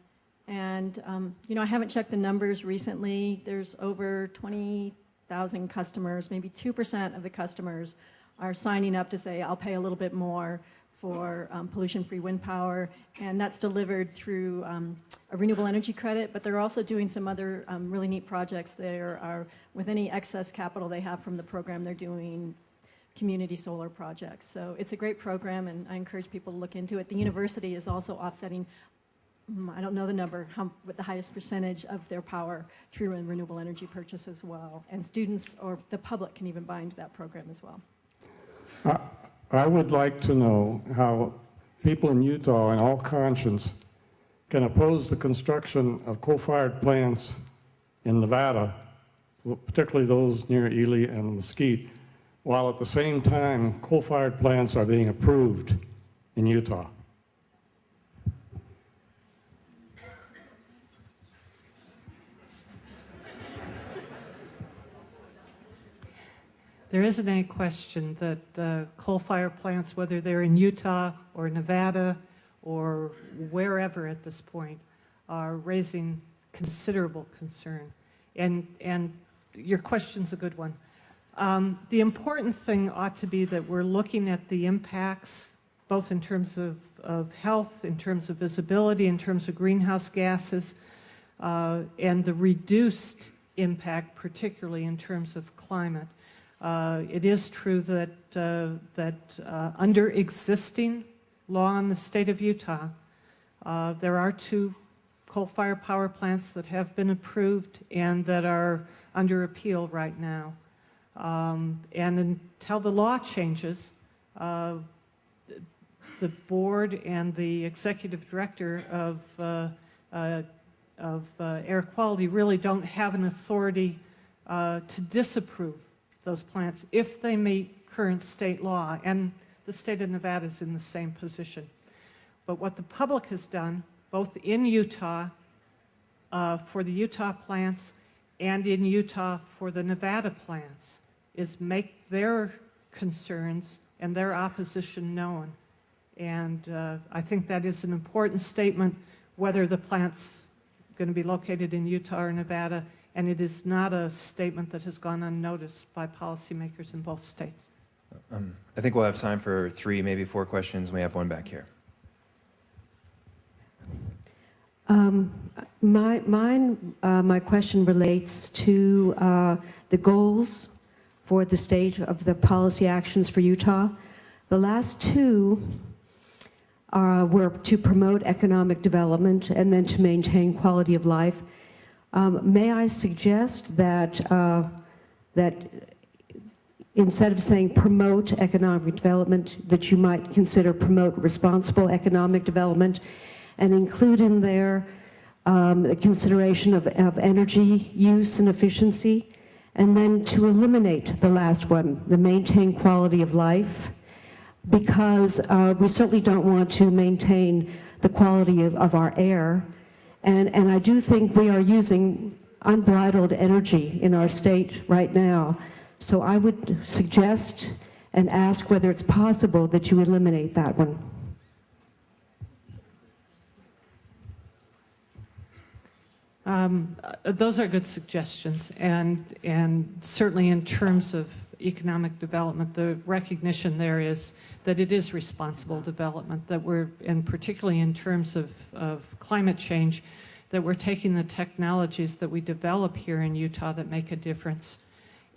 And, you know, I haven't checked the numbers recently. There's over 20,000 customers. Maybe 2% of the customers are signing up to say, I'll pay a little bit more for pollution-free wind power, and that's delivered through a renewable energy credit, but they're also doing some other really neat projects. There are, with any excess capital they have from the program, they're doing community solar projects. So it's a great program, and I encourage people to look into it. The university is also offsetting, I don't know the number, but the highest percentage of their power through a renewable energy purchase as well. And students or the public can even buy into that program as well. I would like to know how people in Utah, in all conscience, can oppose the construction of coal-fired plants in Nevada, particularly those near Ely and Mesquite, while at the same time coal-fired plants are being approved in Utah. There isn't any question that coal-fired plants, whether they're in Utah or Nevada or wherever at this point, are raising considerable concern. And your question's a good one. The important thing ought to be that we're looking at the impacts, both in terms of health, in terms of visibility, in terms of greenhouse gases, and the reduced impact, particularly in terms of climate. It is true that under existing law in the state of Utah, there are 2 coal-fired power plants that have been approved and that are under appeal right now. And until the law changes, the board and the executive director of air quality really don't have an authority to disapprove those plants if they meet current state law, and the state of Nevada is in the same position. But what the public has done, both in Utah for the Utah plants and in Utah for the Nevada plants, is make their concerns and their opposition known. And I think that is an important statement, whether the plant's going to be located in Utah or Nevada, and it is not a statement that has gone unnoticed by policymakers in both states. I think we'll have time for 3, maybe 4 questions. We have one back here. My question relates to the goals for the state of the policy actions for Utah. The last 2 were to promote economic development and then to maintain quality of life. May I suggest that instead of saying promote economic development, that you might consider promote responsible economic development and include in there the consideration of energy use and efficiency, and then to eliminate the last one, the maintain quality of life, because we certainly don't want to maintain the quality of our air. And I do think we are using unbridled energy in our state right now. So I would suggest and ask whether it's possible that you eliminate that one. Those are good suggestions, and certainly in terms of economic development, the recognition there is that it is responsible development, that we're, and particularly in terms of climate change, that we're taking the technologies that we develop here in Utah that make a difference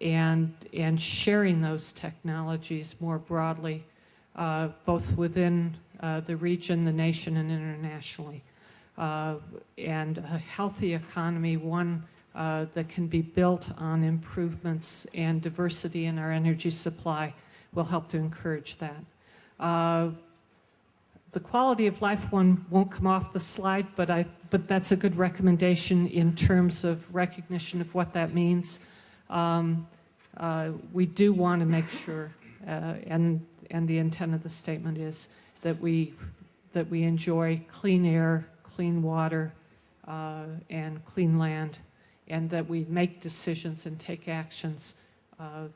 and sharing those technologies more broadly, both within the region, the nation, and internationally. And a healthy economy, one that can be built on improvements and diversity in our energy supply, will help to encourage that. The quality of life one won't come off the slide, but that's a good recommendation in terms of recognition of what that means. We do want to make sure, and the intent of the statement is that we enjoy clean air, clean water, and clean land, and that we make decisions and take actions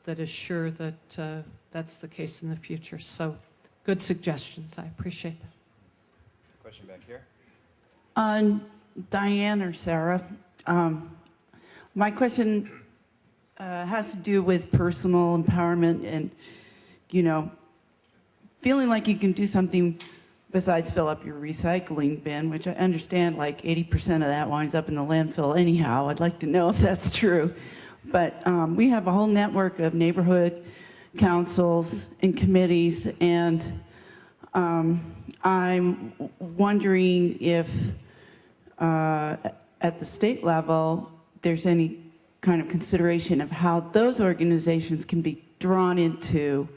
that assure that that's the case in the future. So, good suggestions. I appreciate that. Question back here. Dianne or Sarah, my question has to do with personal empowerment and, feeling like you can do something besides fill up your recycling bin, which I understand like 80% of that winds up in the landfill anyhow. I'd like to know if that's true. But we have a whole network of neighborhood councils and committees, and I'm wondering if at the state level there's any kind of consideration of how those organizations can be drawn into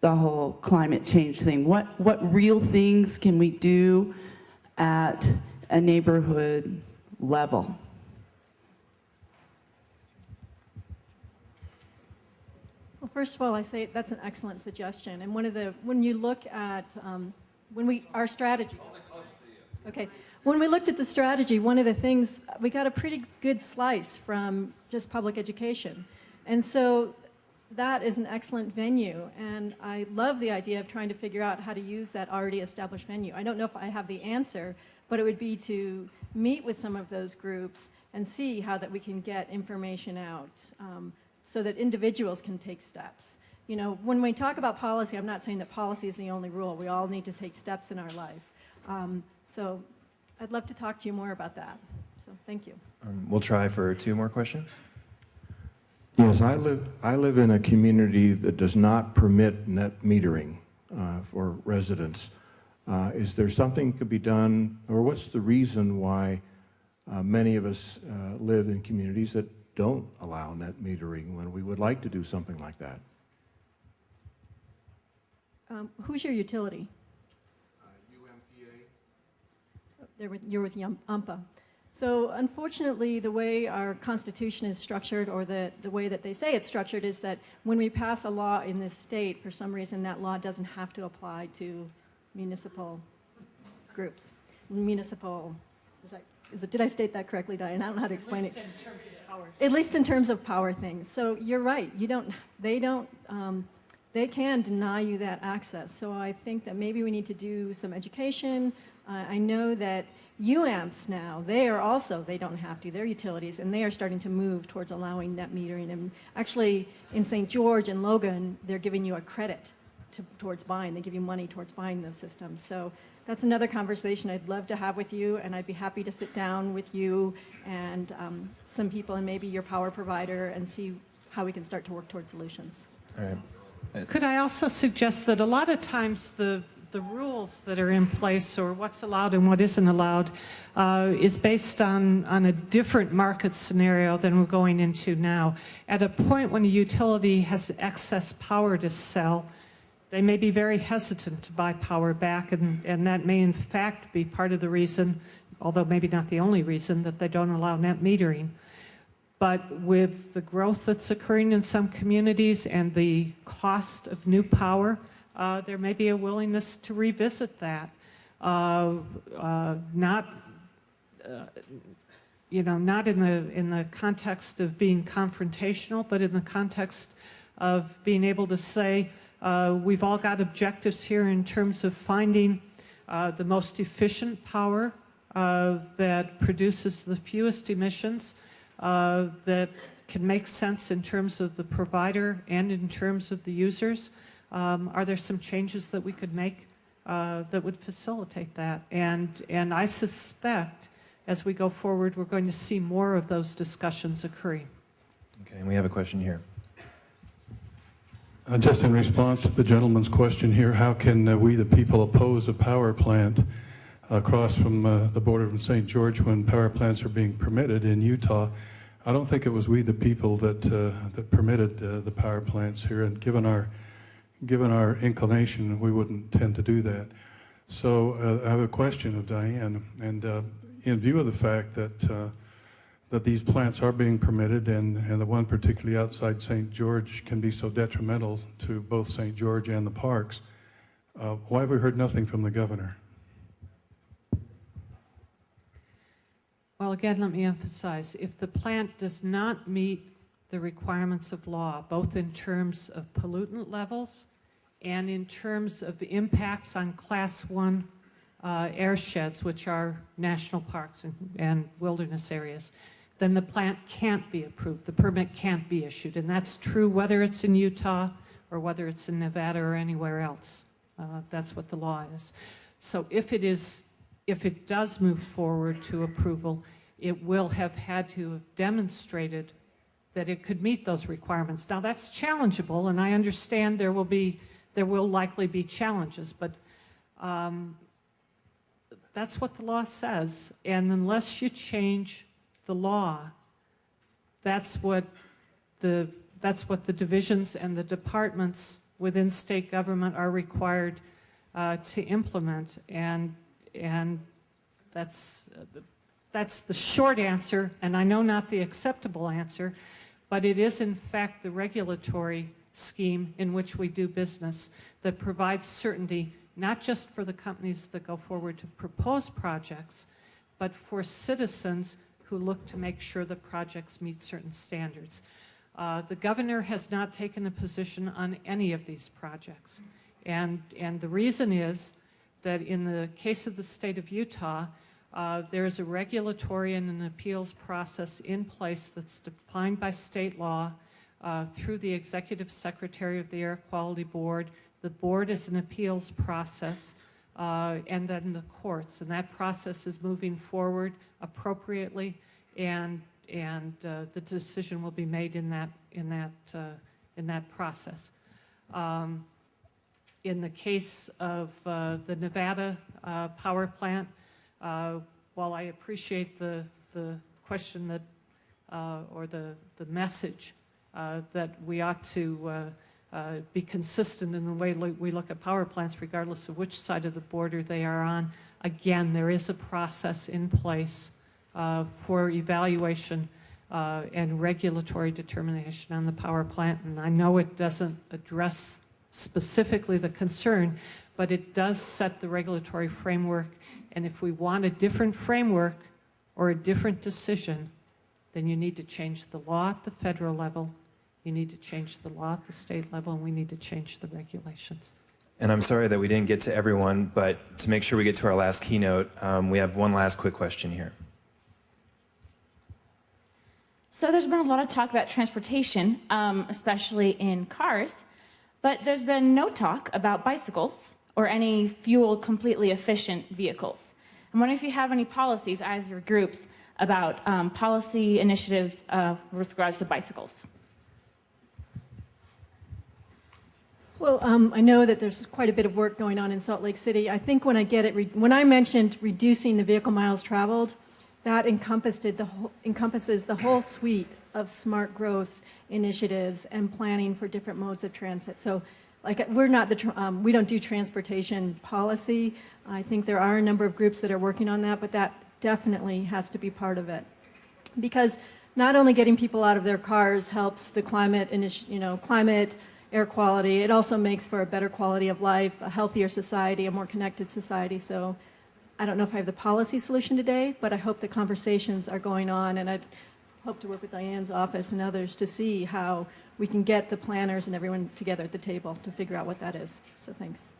the whole climate change thing. What real things can we do at a neighborhood level? Well, first of all, I say that's an excellent suggestion. And when you look at our strategy. Okay, when we looked at the strategy, one of the things, we got a pretty good slice from just public education. And so that is an excellent venue, and I love the idea of trying to figure out how to use that already established venue. I don't know if I have the answer, but it would be to meet with some of those groups and see how that we can get information out so that individuals can take steps. When we talk about policy, I'm not saying that policy is the only rule. We all need to take steps in our life. So I'd love to talk to you more about that. So thank you. We'll try for 2 more questions. Yes, I live in a community that does not permit net metering for residents. Is there something could be done, or what's the reason why many of us live in communities that don't allow net metering when we would like to do something like that? Who's your utility? You're with UMPA. So unfortunately, the way our Constitution is structured, or the way that they say it's structured, is that when we pass a law in this state, for some reason that law doesn't have to apply to municipal groups. Municipal, did I state that correctly, Dianne? I don't know how to explain it. At least in terms of power. At least in terms of power things. So you're right. They can deny you that access. So I think that maybe we need to do some education. I know that UAMPs now, they don't have to, they're utilities, and they are starting to move towards allowing net metering. And actually, in St. George and Logan, they're giving you a credit towards buying. They give you money towards buying those systems. So that's another conversation I'd love to have with you, and I'd be happy to sit down with you and some people and maybe your power provider and see how we can start to work towards solutions. All right. Could I also suggest that a lot of times the rules that are in place, or what's allowed and what isn't allowed, is based on a different market scenario than we're going into now. At a point when a utility has excess power to sell, they may be very hesitant to buy power back, and that may in fact be part of the reason, although maybe not the only reason, that they don't allow net metering. But with the growth that's occurring in some communities and the cost of new power, there may be a willingness to revisit that. Not in the context of being confrontational, but in the context of being able to say, we've all got objectives here in terms of finding the most efficient power that produces the fewest emissions, that can make sense in terms of the provider and in terms of the users. Are there some changes that we could make that would facilitate that? And I suspect as we go forward, we're going to see more of those discussions occurring. Okay, and we have a question here. Just in response to the gentleman's question here, how can we, the people, oppose a power plant across from the border from St. George when power plants are being permitted in Utah? I don't think it was we, the people, that permitted the power plants here, and given our inclination, we wouldn't tend to do that. So I have a question of Dianne, and in view of the fact that these plants are being permitted, and the one particularly outside St. George can be so detrimental to both St. George and the parks, why have we heard nothing from the governor? Well, again, let me emphasize, if the plant does not meet the requirements of law, both in terms of pollutant levels and in terms of impacts on Class 1 airsheds, which are national parks and wilderness areas, then the plant can't be approved. The permit can't be issued. And that's true whether it's in Utah or whether it's in Nevada or anywhere else. That's what the law is. So if it does move forward to approval, it will have had to have demonstrated that it could meet those requirements. Now that's challengeable, and I understand there will likely be challenges, but that's what the law says. And unless you change the law, that's what the divisions and the departments within state government are required to implement. And that's the short answer, and I know not the acceptable answer, but it is in fact the regulatory scheme in which we do business that provides certainty, not just for the companies that go forward to propose projects, but for citizens who look to make sure the projects meet certain standards. The governor has not taken a position on any of these projects, and the reason is that in the case of the state of Utah, there is a regulatory and an appeals process in place that's defined by state law through the executive secretary of the Air Quality Board. The board is an appeals process, and then the courts, and that process is moving forward appropriately, and the decision will be made in that process. In the case of the Nevada power plant, while I appreciate the question that or the message that we ought to be consistent in the way we look at power plants, regardless of which side of the border they are on. Again, there is a process in place for evaluation and regulatory determination on the power plant. And I know it doesn't address specifically the concern, but it does set the regulatory framework. And if we want a different framework or a different decision, then you need to change the law at the federal level, you need to change the law at the state level, and we need to change the regulations. And I'm sorry that we didn't get to everyone, but to make sure we get to our last keynote, we have one last quick question here. So there's been a lot of talk about transportation, especially in cars, but there's been no talk about bicycles or any fuel completely efficient vehicles. I'm wondering if you have any policies, either your groups, about policy initiatives with regards to bicycles. Well, I know that there's quite a bit of work going on in Salt Lake City. I think when I mentioned reducing the vehicle miles traveled, that encompasses the whole suite of smart growth initiatives and planning for different modes of transit. So, like, we don't do transportation policy. I think there are a number of groups that are working on that, but that definitely has to be part of it, because not only getting people out of their cars helps the climate, climate, air quality. It also makes for a better quality of life, a healthier society, a more connected society. So I don't know if I have the policy solution today, but I hope the conversations are going on, and I hope to work with Diane's office and others to see how we can get the planners and everyone together at the table to figure out what that is. So thanks.